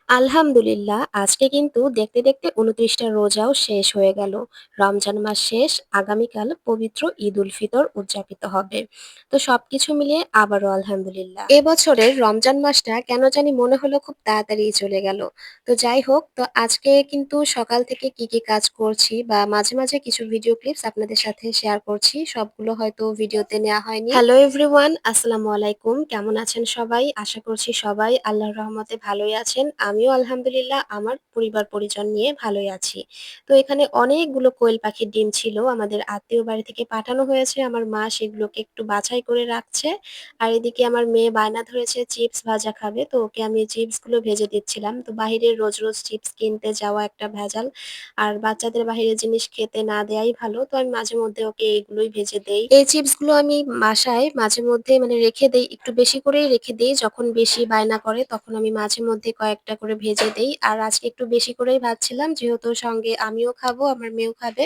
আলহামদুলিল্লাহ আজকে কিন্তু দেখতে দেখতে ২৯টা রোজাও শেষ হয়ে গেল। রমজান মাস শেষ, আগামীকাল পবিত্র ঈদ উল ফিতর উদযাপিত হবে। তো সবকিছু মিলিয়ে আবারও আলহামদুলিল্লাহ। এবছরের রমজান মাসটা কেন জানি মনে হলো খুব তাড়াতাড়ি চলে গেল। তো যাই হোক, তো আজকে কিন্তু সকাল থেকে কি কি কাজ করছি বা মাঝে মাঝে কিছু ভিডিও ক্লিপস আপনাদের সাথে শেয়ার করছি, সবগুলো হয়তো ভিডিওতে নেওয়া হয়নি। হ্যালো এভরিওয়ান, আসসালামু আলাইকুম। কেমন আছেন সবাই? আশা করছি সবাই আল্লাহর রহমতে ভালোই আছেন। আমিও আলহামদুলিল্লাহ আমার পরিবার পরিজন নিয়ে ভালোই আছি। তো এখানে অনেকগুলো কোয়েল পাখির ডিম ছিল, আমাদের আত্মীয় বাড়ি থেকে পাঠানো হয়েছে। আমার মা সেগুলোকে একটু বাছাই করে রাখছে। আর এদিকে আমার মেয়ে বায়না ধরেছে চিপস ভাজা খাবে, তো ওকে আমি চিপস গুলো ভেজে দিচ্ছিলাম। তো বাহিরের রোজ রোজ চিপস কিনতে যাওয়া একটা ভেজাল, আর বাচ্চাদের বাহিরের জিনিস খেতে না দেয়াই ভালো। তো আমি মাঝে মধ্যে ওকে এগুলোই ভেজে দেই। এই চিপস গুলো আমি বাসায় মাঝে মধ্যে মানে রেখে দেই, একটু বেশি করেই রেখে দেই। যখন বেশি বায়না করে তখন আমি মাঝে মধ্যে কয়েকটা করে ভেজে দেই। আর আজকে একটু বেশি করেই ভাজছিলাম, যেহেতু সঙ্গে আমিও খাবো, আমার মেয়েও খাবে।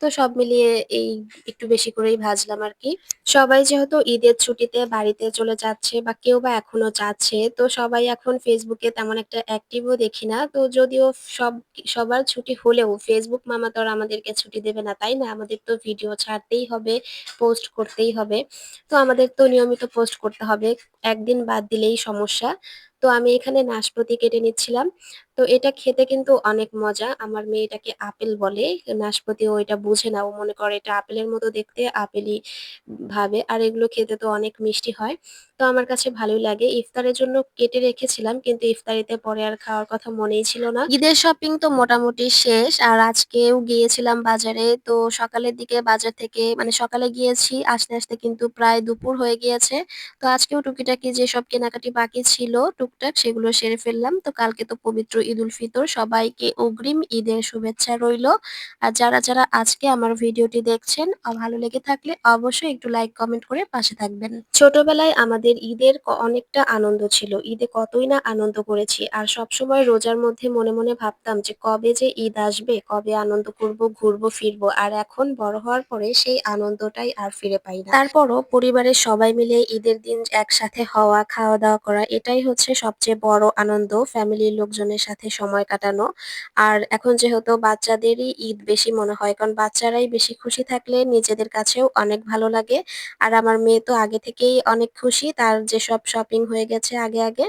তো সব মিলিয়ে এই একটু বেশি করেই ভাজলাম আরকি। সবাই যেহেতু ঈদের ছুটিতে বাড়িতে চলে যাচ্ছে বা কেউ বা এখনো যাচ্ছে, তো সবাই এখন ফেসবুকে তেমন একটা অ্যাক্টিভও দেখি না। তো যদিও সব সবার ছুটি হলেও ফেসবুক মামা তো আর আমাদেরকে ছুটি দেবে না, তাই না? আমাদের তো ভিডিও ছাড়তেই হবে, পোস্ট করতেই হবে। তো আমাদের তো নিয়মিত পোস্ট করতে হবে, একদিন বাদ দিলেই সমস্যা। তো আমি এখানে নাশপাতি কেটে নিচ্ছিলাম। তো এটা খেতে কিন্তু অনেক মজা। আমার মেয়ে এটাকে আপেল বলে। নাশপাতি ও এটা বুঝে না। ও মনে করে এটা আপেলের মতো দেখতে, আপেলই ভাবে। আর এগুলো খেতে তো অনেক মিষ্টি হয়। তো আমার কাছে ভালোই লাগে। ইফতারের জন্য কেটে রেখেছিলাম, কিন্তু ইফতারিতে পরে আর খাওয়ার কথা মনেই ছিল না। ঈদের শপিং তো মোটামুটি শেষ। আর আজকেও গিয়েছিলাম বাজারে। তো সকালের দিকে বাজার থেকে মানে সকালে গিয়েছি, আসতে আসতে কিন্তু প্রায় দুপুর হয়ে গিয়েছে। তো আজকেও টুকিটাকি যেসব কেনাকাটি বাকি ছিল টুকটাক সেগুলো সেরে ফেললাম। তো কালকে তো পবিত্র ঈদ উল ফিতর, সবাইকে অগ্রিম ঈদের শুভেচ্ছা রইলো। আর যারা আজকে আমার ভিডিওটি দেখছেন, ভালো লেগে থাকলে অবশ্যই একটু লাইক কমেন্ট করে পাশে থাকবেন। ছোটবেলায় আমাদের ঈদের অনেকটা আনন্দ ছিল, ঈদে কতই না আনন্দ করেছি। আর সবসময় রোজার মধ্যে মনে মনে ভাবতাম যে কবে যে ঈদ আসবে, কবে আনন্দ করব, ঘুরবো ফিরবো। আর এখন বড় হওয়ার পরে সেই আনন্দটাই আর ফিরে পাই না। তারপরও পরিবারের সবাই মিলে ঈদের দিন একসাথে হওয়া, খাওয়া দাওয়া করা, এটাই হচ্ছে সবচেয়ে বড় আনন্দ, ফ্যামিলির লোকজনের সাথে সময় কাটানো। আর এখন যেহেতু বাচ্চাদেরই ঈদ বেশি মনে হয়, কারণ বাচ্চারাই বেশি খুশি থাকলে নিজেদের কাছেও অনেক ভালো লাগে। আর আমার মেয়ে তো আগে থেকেই অনেক খুশি, তার যেসব শপিং হয়ে গেছে আগে আগে,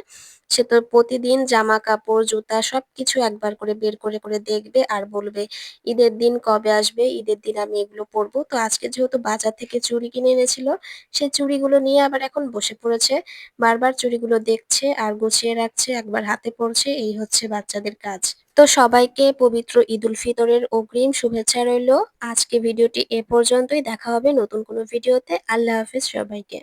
সে তো প্রতিদিন জামা কাপড় জুতা সবকিছু একবার করে বের করে করে দেখবে আর বলবে ঈদের দিন কবে আসবে, ঈদের দিন আমি এগুলো পরবো। তো আজকে যেহেতু বাজার থেকে চুড়ি কিনে এনেছিল, সে চুড়িগুলো নিয়ে আবার এখন বসে পড়েছে, বারবার চুড়িগুলো দেখছে আর গুছিয়ে রাখছে, একবার হাতে পড়ছে। এই হচ্ছে বাচ্চাদের কাজ। তো সবাইকে পবিত্র ঈদ উল ফিতরের অগ্রিম শুভেচ্ছা রইলো। আজকে ভিডিওটি এ পর্যন্তই, দেখা হবে নতুন কোনো ভিডিওতে। আল্লাহ হাফেজ সবাইকে।